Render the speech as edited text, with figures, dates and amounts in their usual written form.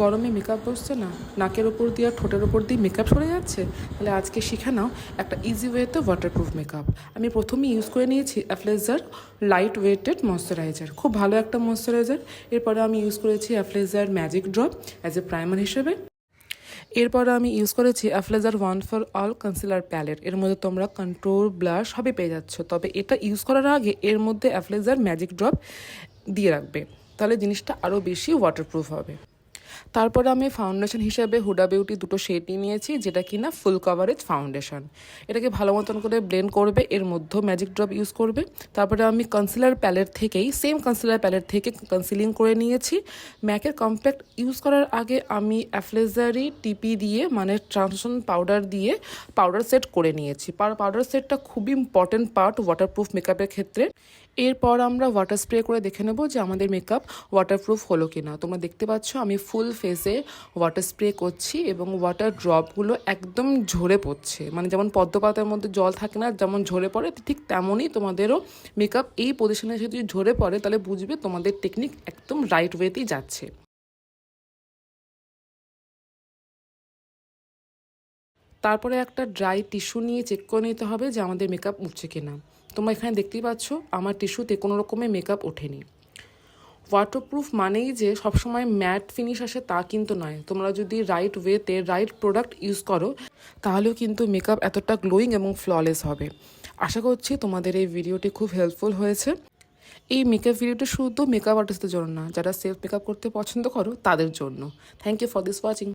গরমে মেকআপ বসছে না, নাকের ওপর দিয়ে আর ঠোঁটের ওপর দিয়ে মেকআপ সরে যাচ্ছে, তাহলে আজকে শিখে নাও একটা ইজি ওয়েতে ওয়াটারপ্রুফ মেকআপ। আমি প্রথমেই ইউজ করে নিয়েছি অ্যাফ্লেজার লাইট ওয়েটেড ময়শ্চারাইজার, খুব ভালো একটা ময়শ্চারাইজার। এরপরে আমি ইউজ করেছি অ্যাফ্লেজার magic drop as a primer হিসেবে। এরপরে আমি ইউজ করেছি অ্যাফ্লেজার one for all concealer palette. এর মধ্যে তোমরা কন্ট্রোল, ব্লাশ সবই পেয়ে যাচ্ছ, তবে এটা ইউজ করার আগে এর মধ্যে অ্যাফ্লেজার ম্যাজিক ড্রপ দিয়ে রাখবে, তাহলে জিনিসটা আরও বেশি ওয়াটারপ্রুফ হবে। তারপরে আমি ফাউন্ডেশন হিসেবে হুডা বিউটি দুটো শেড নিয়েছি, যেটা কিনা ফুল কভারেজ ফাউন্ডেশন। এটাকে ভালো মতন করে ব্লেন্ড করবে, এর মধ্যে ম্যাজিক ড্রপ ইউজ করবে। তারপরে আমি কনসিলার প্যালেট থেকেই সেম কনসিলার প্যালেট থেকে কনসিলিং করে নিয়েছি। ম্যাকের কম্প্যাক্ট ইউজ করার আগে আমি অ্যাফ্লেজারি টিপি দিয়ে মানে ট্রান্সলুশন পাউডার দিয়ে পাউডার সেট করে নিয়েছি। পাউডার সেটটা খুবই ইম্পর্টেন্ট পার্ট ওয়াটারপ্রুফ মেকআপের ক্ষেত্রে। এরপর আমরা ওয়াটার স্প্রে করে দেখে নেব যে আমাদের মেকআপ ওয়াটারপ্রুফ হলো কিনা। তোমরা দেখতে পাচ্ছ আমি ফুল ফেসে ওয়াটার স্প্রে করছি এবং ওয়াটার ড্রপগুলো একদম ঝরে পড়ছে, মানে যেমন পদ্মপাতার মধ্যে জল থাকে না যেমন ঝরে পড়ে, ঠিক তেমনই তোমাদেরও মেকআপ এই পজিশনে যদি ঝরে পড়ে তাহলে বুঝবে তোমাদের টেকনিক একদম রাইট ওয়েতেই যাচ্ছে। তারপরে একটা ড্রাই টিস্যু নিয়ে চেক করে নিতে হবে যে আমাদের মেকআপ উঠছে কিনা। তোমরা এখানে দেখতেই পাচ্ছ আমার টিস্যুতে কোনো রকমের মেকআপ ওঠেনি। ওয়াটারপ্রুফ মানেই যে সবসময় ম্যাট ফিনিশ আসে তা কিন্তু নয়। তোমরা যদি রাইট ওয়েতে রাইট প্রোডাক্ট ইউজ করো তাহলেও কিন্তু মেকআপ এতটা গ্লোয়িং এবং ফ্ললেস হবে। আশা করছি তোমাদের এই ভিডিওটি খুব হেল্পফুল হয়েছে। এই মেকআপ ভিডিওটা শুধু মেকআপ আর্টিস্টদের জন্য না, যারা সেলফ মেকআপ করতে পছন্দ করো তাদের জন্য। Thank you for this watching.